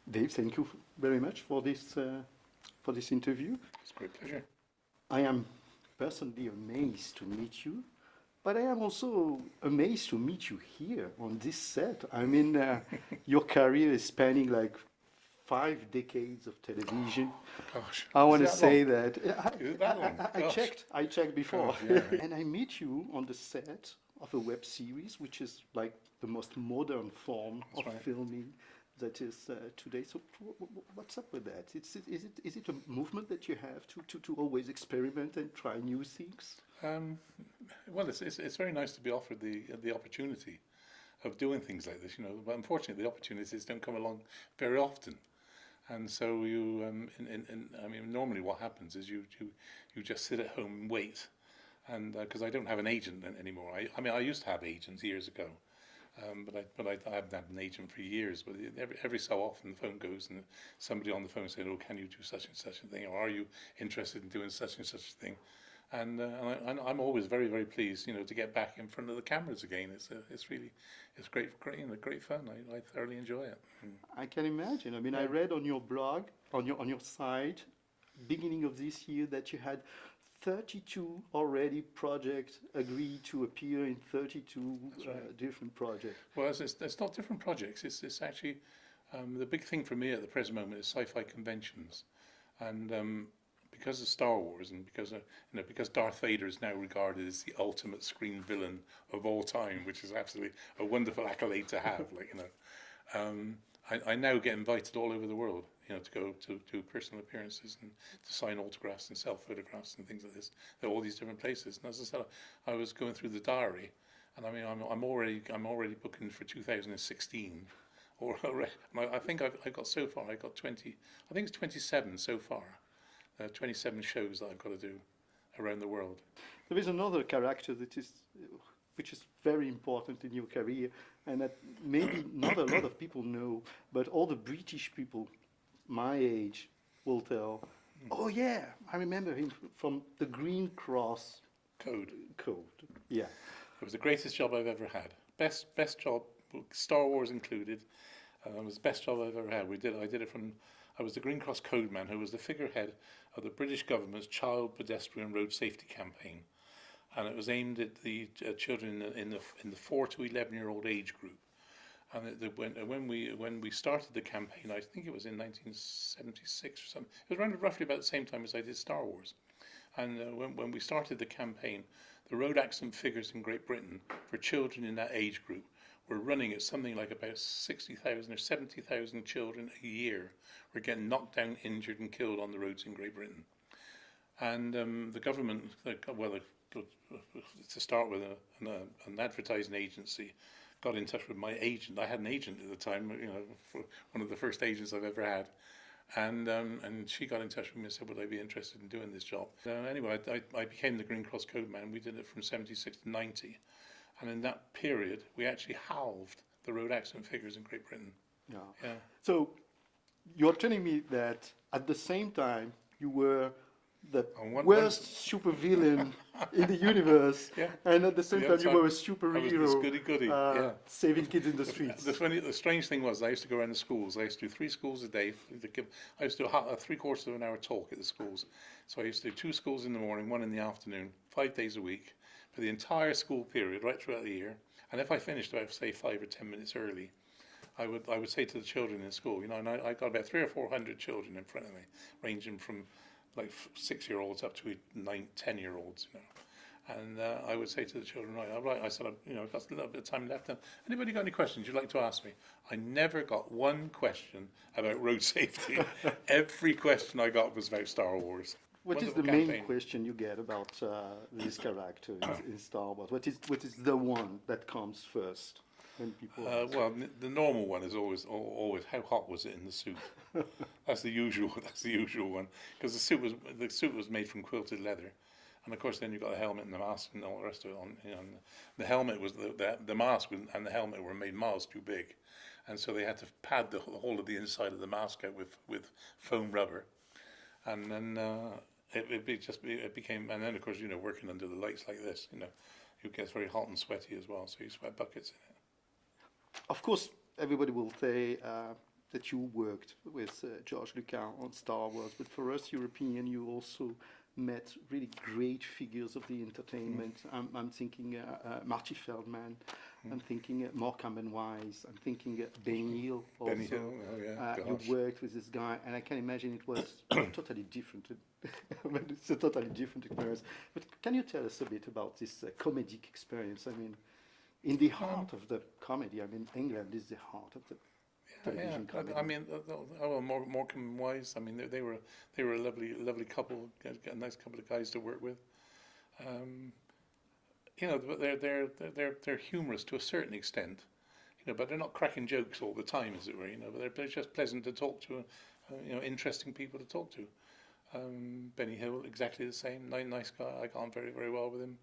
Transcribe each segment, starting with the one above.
Dave, thank you very much for this interview. It's a great pleasure. I am personally amazed to meet you, but I am also amazed to meet you here on this set. I mean, your career is spanning like 5 decades of television. Gosh, I is want it to that say long? that Is it that long? I Gosh. checked. I checked before, Gosh, yeah, right. and I meet you on the set of a web series, which is like the most modern form That's of right. filming that is today. So, what's up with that? Is it a movement that you have to always experiment and try new things? Um, well, it's very nice to be offered the opportunity of doing things like this, you know. But unfortunately, the opportunities don't come along very often. And so you, I mean, normally what happens is you just sit at home and wait. And because I don't have an agent anymore. I mean, I used to have agents years ago, but I haven't had an agent for years. But every so often the phone goes and somebody on the phone said, "Oh, can you do such and such a thing? Or are you interested in doing such and such a thing?" And I'm always very, very pleased, you know, to get back in front of the cameras again. It's really, it's great, you know, great fun. I thoroughly enjoy it. I can imagine. I mean, I Yeah. read on your blog, on your site, beginning of this year, that you had 32 already projects agreed to appear in 32 right. different projects. Well, it's not different projects. It's actually the big thing for me at the present moment is sci-fi conventions, and because of Star Wars and because Darth Vader is now regarded as the ultimate screen villain of all time, which is absolutely a wonderful accolade to have. Like, you know, I now get invited all over the world, you know, to go to do personal appearances and to sign autographs and self photographs and things like this. They're all these different places. And as I said, I was going through the diary, and I mean, I'm already booking for 2016. Or I think I got so far. I got 20. I think it's 27 so far. 27 shows that I've got to do around the world. There is another character which is very important in your career, and that maybe not a lot of people know, but all the British people my age will tell, "Oh yeah, I remember him from the Green Cross Code. Code." Yeah. It was the greatest job I've ever had. Best job, Star Wars included. It was the best job I've ever had. I did it from. I was the Green Cross Code Man, who was the figurehead of the British government's Child Pedestrian Road Safety Campaign, and it was aimed at the children in the 4 to 11-year-old age group. And when we started the campaign, I think it was in 1976 or something. It was around roughly about the same time as I did Star Wars. And when we started the campaign, the road accident figures in Great Britain for children in that age group were running at something like about 60,000 or 70,000 children a year were getting knocked down, injured, and killed on the roads in Great Britain. And the government, to start with, an advertising agency got in touch with my agent. I had an agent at the time, you know, for one of the first agents I've ever had. And she got in touch with me and said, would I be interested in doing this job? Anyway, I became the Green Cross Code Man. We did it from 76 to 90. And in that period, we actually halved the road accident figures in Great Britain. Yeah. Yeah. So you're telling me that at the same time you were the worst supervillain in the universe, Yeah. and at the same time you were a I was superhero, this goody-goody, yeah. saving kids in the streets. The strange thing was I used to go around the schools. I used to do 3 schools a day. I used to do a 3/4 of an hour talk at the schools. So I used to do 2 schools in the morning, 1 in the afternoon, 5 days a week, for the entire school period, right throughout the year. And if I finished about, say, 5 or 10 minutes early, I would say to the children in school, you know, and I got about 300 or 400 children in front of me, ranging from like 6-year-olds up to 9, 10-year-olds, you know. And I would say to the children, right, I said, you know, I've got a little bit of time left. Anybody got any questions you'd like to ask me? I never got one question about road safety. Every question I got was about Star Wars. What is the main question you get about this character in Star Wars? What is the one that comes first when people ask? Well, the normal one is always how hot was it in the suit? That's the usual. That's the usual one, because the suit was made from quilted leather, and of course then you've got the helmet and the mask and all the rest of it on. You know, and the helmet was the mask and the helmet were made miles too big, and so they had to pad the whole of the inside of the mask out with foam rubber, and then. It became, and then of course, you know, working under the lights like this, you know, it gets very hot and sweaty as well, so you sweat buckets in it. Of course, everybody will say that you worked with George Lucas on Star Wars, but for us European, you also met really great figures of the entertainment. I'm thinking Marty Feldman. I'm thinking Morecambe and Wise. I'm thinking Ben Hill also. Benny Hill, oh yeah, You gosh. worked with this guy, and I can imagine it was totally different. I mean, it's a totally different experience. But can you tell us a bit about this comedic experience? I mean, in the heart of the comedy. I mean, England is the heart of the television comedy. I mean, Morecambe and Wise. I mean, they were a lovely couple, a nice couple of guys to work with. You know, but they're humorous to a certain extent. You know, but they're not cracking jokes all the time, as it were. You know, but they're just pleasant to talk to. You know, interesting people to talk to. Benny Hill, exactly the same. Nice guy. I got on very well with him.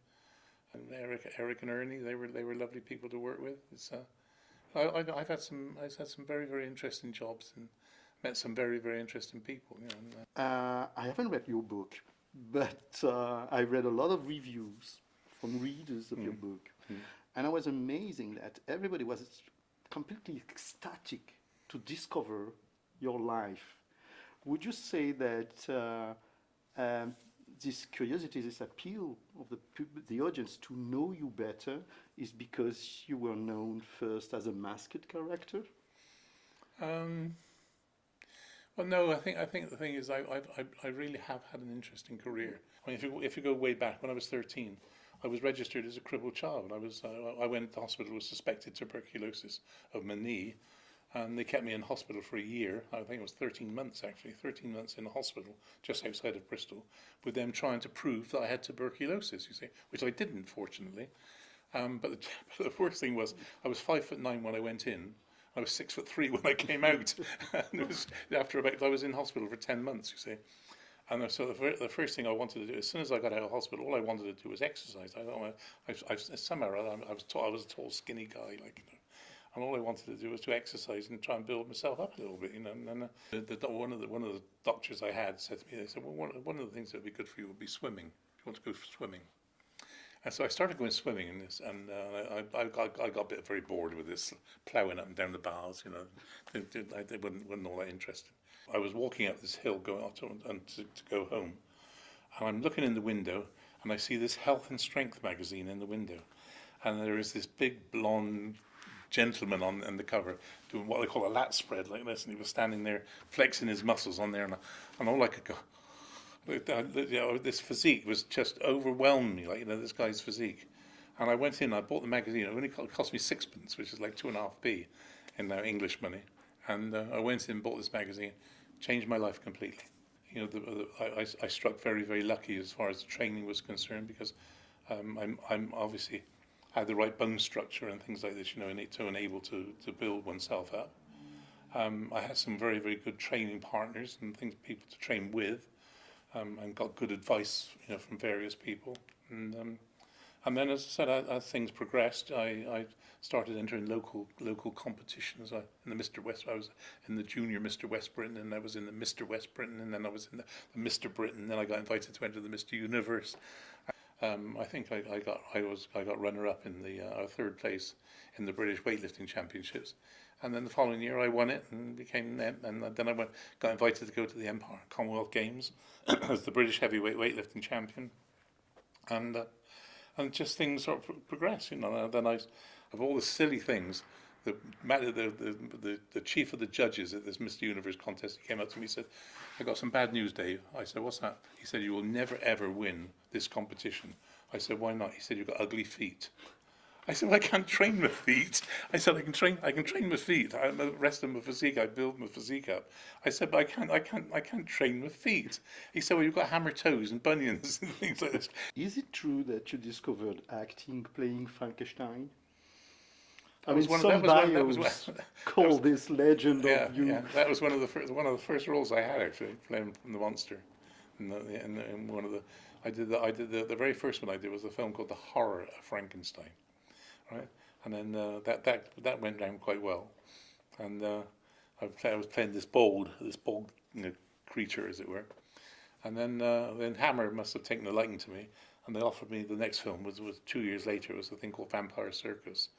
And Eric and Ernie, they were lovely people to work with. It's I've had some very interesting jobs and met some very interesting people. You know, I haven't read your book, but I read a lot of reviews from readers of your book, and I was amazing that everybody was completely ecstatic to discover your life. Would you say that this curiosity, this appeal of the audience to know you better is because you were known first as a masked character? Well, no, I think the thing is I really have had an interesting career. I mean, if you go way back, when I was 13, I was registered as a crippled child. I went to hospital with suspected tuberculosis of my knee, and they kept me in hospital for a year. I think it was 13 months actually, 13 months in a hospital just outside of Bristol, with them trying to prove that I had tuberculosis, you see, which I didn't, fortunately. But the worst thing was I was 5'9" when I went in. I was 6'3" when I came out. And it was I was in hospital for 10 months, you see. And so the first thing I wanted to do, as soon as I got out of hospital, all I wanted to do was exercise. Somehow I was a tall, skinny guy, like, you know, and all I wanted to do was to exercise and try and build myself up a little bit, you know. And one of the doctors I had said to me, they said, well, one of the things that would be good for you would be swimming. You want to go swimming? And so I started going swimming in this, and I got very bored with this, ploughing up and down the baths, you know. They wasn't all that interested. I was walking up this hill going up to go home, and I'm looking in the window, and I see this Health and Strength magazine in the window, and there is this big blonde gentleman on the cover doing what they call a lat spread like this, and he was standing there flexing his muscles on there, and all I could go, you know, this physique was just overwhelmed me, like, you know, this guy's physique. And I went in, I bought the magazine. It only cost me 6p, which is like 2.5p in now English money. And I went in and bought this magazine, changed my life completely. You know, I struck very lucky as far as the training was concerned, because I'm obviously had the right bone structure and things like this, you know, to enable to build oneself up. I had some very good training partners and people to train with. And got good advice, you know, from various people, and then, as I said, as things progressed, I started entering local competitions. In the Mr. West, I was in the Junior Mr. West Britain, and I was in the Mr. West Britain, and then I was in the Mr. Britain. Then I got invited to enter the Mr. Universe. I think I got runner-up in the third place in the British weightlifting championships. And then the following year I won it and became, and then I got invited to go to the Empire Commonwealth Games as the British heavyweight weightlifting champion, and just things sort of progress, you know. Then of all the silly things, the chief of the judges at this Mr. Universe contest, he came up to me and said, "I got some bad news, Dave." I said, "What's that?" He said, "You will never ever win this competition." I said, "Why not?" He said, "You've got ugly feet." I said, "Well, I can't train my feet." I said, I can train my feet. The rest of my physique, I build my physique up. I said, "But I can't train my feet." He said, "Well, you've got hammer toes and bunions and things like this." Is it true that you discovered acting playing Frankenstein? I That mean, was some bios call this legend of you. Yeah, that was one of the first roles I had, actually, playing from the monster. In one of the, I did the very first one I did was a film called The Horror of Frankenstein. Right, and then that went down quite well, and I was playing this bold, you know, creature, as it were, and then Hammer must have taken a liking to me, and they offered me the next film was 2 years later. It was a thing called Vampire Circus,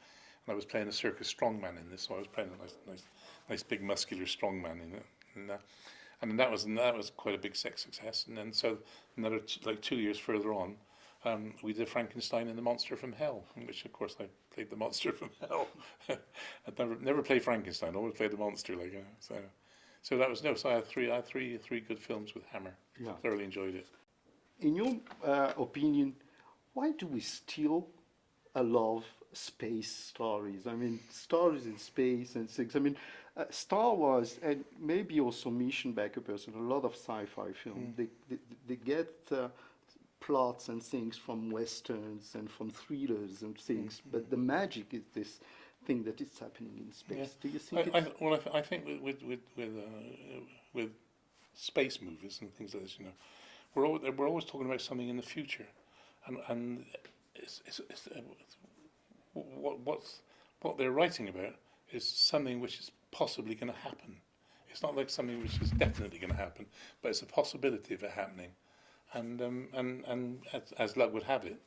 and I was playing a circus strongman in this, so I was playing a nice big muscular strong man in it, and that was quite a big success. And then so another like 2 years further on, we did Frankenstein and the Monster from Hell, in which of course I played the Monster from Hell. I'd never played Frankenstein, always played the monster, like, you know, so that was so I had three good films with Hammer. Yeah. Thoroughly enjoyed it. In your opinion, why do we still love space stories? I mean, stories in space and things. I mean, Star Wars and maybe also Mission Backupers and a lot of sci-fi films, they get plots and things from westerns and from thrillers and things, but the magic is this thing that is happening in space. Yeah. Do you think? I think with space movies and things like this, you know, we're always talking about something in the future, and what they're writing about is something which is possibly going to happen. It's not like something which is definitely going to happen, but it's a possibility of it happening. And as luck would have it,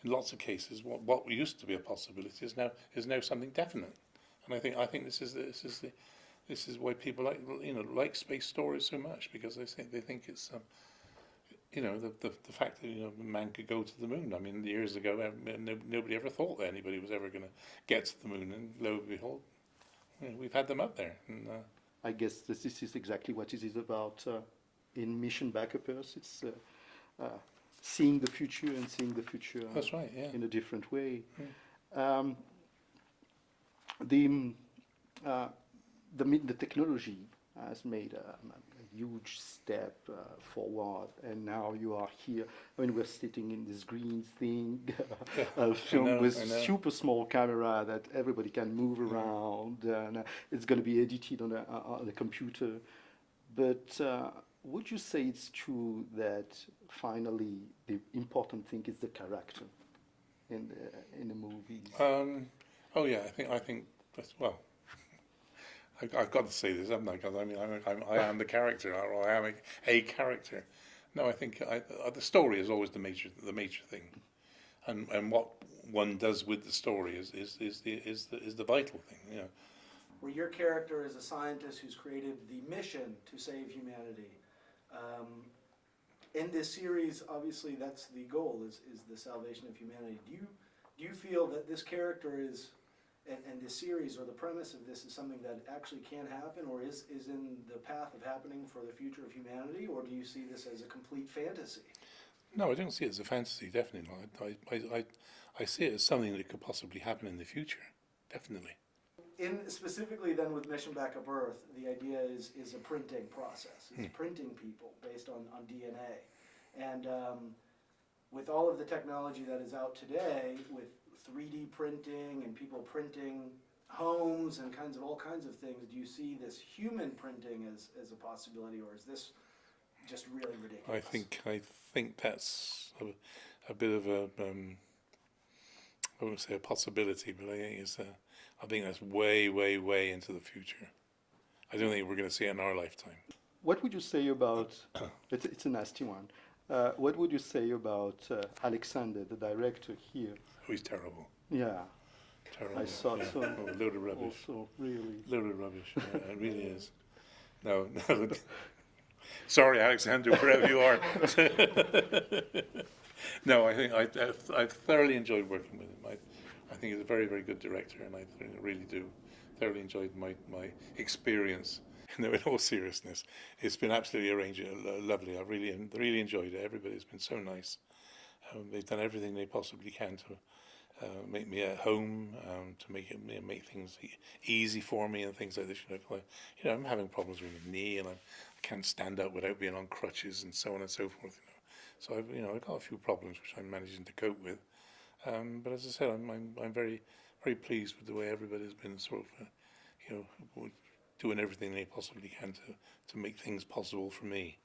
in lots of cases, what used to be a possibility is now something definite. And I think this is why people like space stories so much, because they think it's the fact that man could go to the moon. I mean, years ago, nobody ever thought that anybody was ever going to get to the moon, and lo and behold, we've had them up there. And I guess this is exactly what it is about in Mission Backupers. It's seeing the future and seeing the future that's right, yeah. in a different way. Yeah. The technology has made a huge step forward, and now you are here. I mean, we're sitting in this green thing, filmed with super small camera that everybody can move around, and it's going to be edited on a computer. But would you say it's true that finally the important thing is the character in the movies? Oh yeah, I think that's, well, I've got to say this, haven't I? Because I mean, I am the character, or I am a character. No, I think the story is always the major thing, and what one does with the story is the vital thing, you know. Where your character is a scientist who's created the mission to save humanity. In this series, obviously, that's the goal: is the salvation of humanity. Do you feel that this character is, and this series or the premise of this is something that actually can happen, or is in the path of happening for the future of humanity, or do you see this as a complete fantasy? No, I don't see it as a fantasy, definitely not. I see it as something that could possibly happen in the future, definitely. Specifically then with Mission Backup Earth, the idea is a printing process. It's printing people based on DNA. And with all of the technology that is out today, with 3D printing and people printing homes and all kinds of things, do you see this human printing as a possibility, or is this just really ridiculous? I think that's a bit of a I won't say a possibility, but I think that's way, way, way into the future. I don't think we're going to see it in our lifetime. What would you say about, it's a nasty one, what would you say about Alexander, the director here? Oh, he's terrible. Yeah. Terrible. I saw so. Oh, a load of rubbish. Also, really. Load of rubbish. Yeah, it really is. No. Sorry, Alexander, wherever you are. No, I think I've thoroughly enjoyed working with him. I think he's a very, very good director, and I really do thoroughly enjoyed my experience. No, in all seriousness, it's been absolutely lovely. I really enjoyed it. Everybody's been so nice. They've done everything they possibly can to make me at home, to make things easy for me and things like this. I'm having problems with my knee, and I can't stand up without being on crutches and so on and so forth. So I've got a few problems which I'm managing to cope with. But as I said, I'm very, very pleased with the way everybody's been sort of, doing everything they possibly can to make things possible for me.